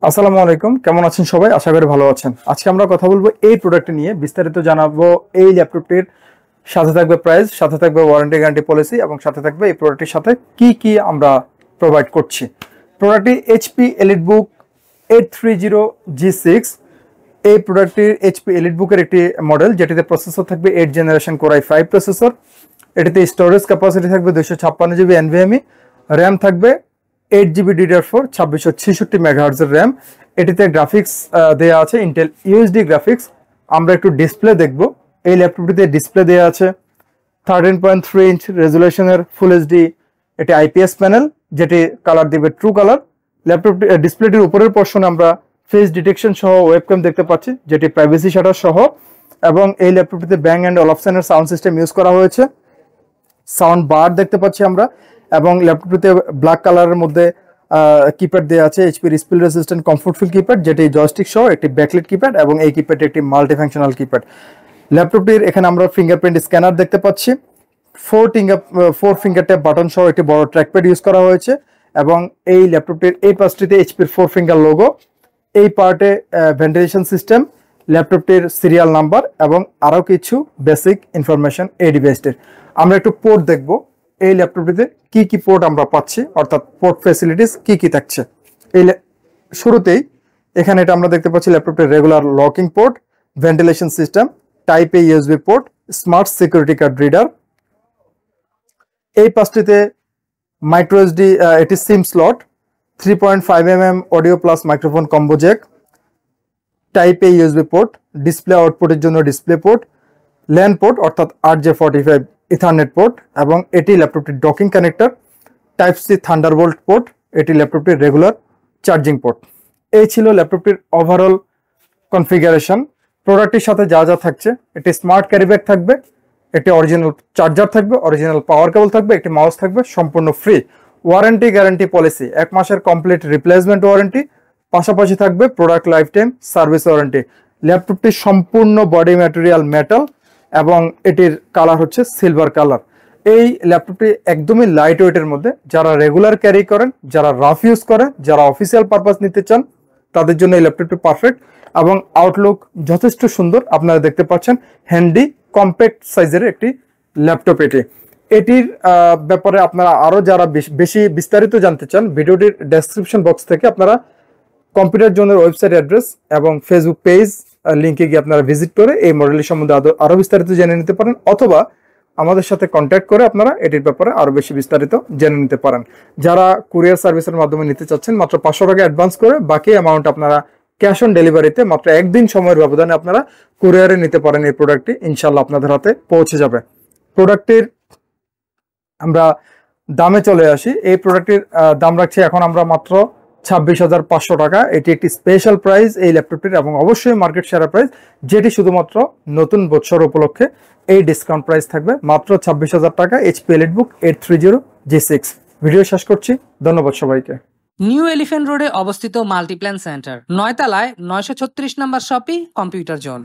আসসালামু আলাইকুম, কেমন আছেন সবাই? আশা করি ভালো আছেন। আজকে আমরা কথা বলবো এই প্রোডাক্টটি নিয়ে, বিস্তারিত জানাবো। এই ল্যাপটপটির সাথে থাকবে প্রাইস, সাথে থাকবে ওয়ারেন্টি গ্যারান্টি পলিসি এবং সাথে থাকবে এই প্রোডাক্টের সাথে কি কি আমরা প্রোভাইড করছি। প্রোডাক্টটি এইচপি এলিটবুক 830G6। এই প্রোডাক্টটির এইচপি এলিটবুকের একটি মডেল, যেটিতে প্রসেসর থাকবে 8 জেনারেশন কোর i5 প্রসেসর। এটিতে স্টোরেজ ক্যাপাসিটি থাকবে 256 GB NVMe, র্যাম থাকবে 8 GB DDR4 2666 মেগাহার্জের র্যাম। এটিতে গ্রাফিক্স দেওয়া আছে ইন্টেল ইউএসডি গ্রাফিক্স। আমরা একটু ডিসপ্লে দেখব। এই ল্যাপটপটিতে ডিসপ্লে দেওয়া আছে 13.3 ইঞ্চ রেজুলেশনের ফুল এইচডি। এটি আইপিএস প্যানেল, যেটি কালার দিবে ট্রু কালার। ল্যাপটপটি ডিসপ্লেটির উপরের পোর্শনে আমরা ফেস ডিটেকশন সহ ওয়েবক্যাম দেখতে পাচ্ছি, যেটি প্রাইভেসি শাটার সহ। এবং এই ল্যাপটপটিতে ব্যাং অ্যান্ড অলপসনের সাউন্ড সিস্টেম ইউজ করা হয়েছে। সাউন্ড বার দেখতে পাচ্ছি আমরা, এবং ল্যাপটপটিতে ব্ল্যাক কালারের মধ্যে কিপ্যাড দেওয়া আছে এইচপির স্পিল রেসিস্ট্যান্ট কমফোর্টফুল কিপ্যাড, যেটি জয়স্টিক সহ একটি ব্যাকলাইট কিপ্যাড, এবং এই কিপ্যাডটি একটি মাল্টিফাংশনাল কিপ্যাড। ল্যাপটপটির এখানে আমরা ফিঙ্গারপ্রিন্ট স্ক্যানার দেখতে পাচ্ছি। ফোর ফিঙ্গার ট্যাপ বাটন সহ একটি বড় ট্র্যাকপ্যাড ইউজ করা হয়েছে, এবং এই ল্যাপটপটির এই পাশটিতে এইচপির 4 ফিঙ্গার লোগো। এই পার্টে ভেন্টিলেশন সিস্টেম, ল্যাপটপটির সিরিয়াল নাম্বার এবং আরও কিছু বেসিক ইনফরমেশন এই ডিভাইসটির। আমরা একটু পোর্ট দেখব, এই ল্যাপটপটিতে কি কি পোর্ট আমরা পাচ্ছি, অর্থাৎ পোর্ট ফ্যাসিলিটিস কি কি থাকছে। এই শুরুতেই এখানে এটা আমরা দেখতে পাচ্ছি ল্যাপটপটির regular locking port, ventilation system, type A USB port, smart security card reader. এই পাশটিতে মাইক্রো এসডি, এটি SIM slot, 3.5 mm audio plus microphone combo jack, type A USB port, display আউটপুটের জন্য ডিসপ্লে পোর্ট, ল্যান পোর্ট অর্থাৎ RJ45 ethernet port, এবং এটি ল্যাপটপটির docking connector, type C thunderbolt port, এটি ল্যাপটপটির রেগুলার চার্জিং পোর্ট। এই ছিল ল্যাপটপটির ওভারঅল কনফিগারেশন। প্রোডাক্টটির সাথে যা যা থাকছে, এটি স্মার্ট ক্যারি ব্যাগ থাকবে, একটি অরিজিনাল চার্জার থাকবে, অরিজিনাল পাওয়ার কেবল থাকবে, একটি মাউস থাকবে, সম্পূর্ণ ফ্রি। ওয়ারেন্টি গ্যারান্টি পলিসি 1 মাসের কমপ্লিট রিপ্লেসমেন্ট ওয়ারেন্টি, পাশাপাশি থাকবে product life time service warranty. ল্যাপটপটি সম্পূর্ণ বডি ম্যাটেরিয়াল মেটাল, এবং এটির কালার হচ্ছে সিলভার কালার। এই ল্যাপটপটি একদমই লাইট ওয়েটের মধ্যে। যারা রেগুলার ক্যারি করেন, যারা রাফ ইউজ করেন, যারা অফিসিয়াল পারপাস নিতে চান, তাদের জন্য এই ল্যাপটপটি পারফেক্ট। এবং আউটলুক যথেষ্ট সুন্দর, আপনারা দেখতে পাচ্ছেন। হ্যান্ডি কম্প্যাক্ট সাইজের একটি ল্যাপটপ এটি। এটির ব্যাপারে আপনারা আরও যারা বেশি বিস্তারিত জানতে চান, ভিডিওটির ডেসক্রিপশন বক্স থেকে আপনারা কম্পিউটার জোনের ওয়েবসাইট অ্যাড্রেস এবং ফেসবুক পেজ লিঙ্কে গিয়ে আপনারা ভিজিট করে এই মডেলের সম্বন্ধে আরও বিস্তারিত জেনে নিতে পারেন, অথবা আমাদের সাথে কন্ট্যাক্ট করে আপনারা এটির ব্যাপারে আরও বেশি বিস্তারিত জেনে নিতে পারেন। যারা কুরিয়ার সার্ভিসের মাধ্যমে নিতে চাচ্ছেন, মাত্র 500 টাকা অ্যাডভান্স করে বাকি অ্যামাউন্ট আপনারা ক্যাশ অন ডেলিভারিতে মাত্র একদিন সময়ের ব্যবধানে আপনারা কুরিয়ারে নিতে পারেন। এই প্রোডাক্টটি ইনশাল্লাহ আপনাদের হাতে পৌঁছে যাবে। প্রোডাক্টটির আমরা দামে চলে আসি। এই প্রোডাক্টটির দাম রাখছি এখন আমরা মাত্র 26,500 টাকা। এটি একটি স্পেশাল প্রাইস এই ল্যাপটপটির, এবং অবশ্যই মার্কেট সেরা প্রাইস, যেটি শুধুমাত্র নতুন বছর উপলক্ষে এই ডিসকাউন্ট প্রাইস থাকবে মাত্র 26,000 টাকা। HP EliteBook 830G6। ভিডিও শেষ করছি, ধন্যবাদ সবাইকে। নিউ এলিফ্যান্ট রোডে অবস্থিত মাল্টিপ্ল্যান সেন্টার, 9 তলায় 936 নম্বর শপি কম্পিউটার জোন।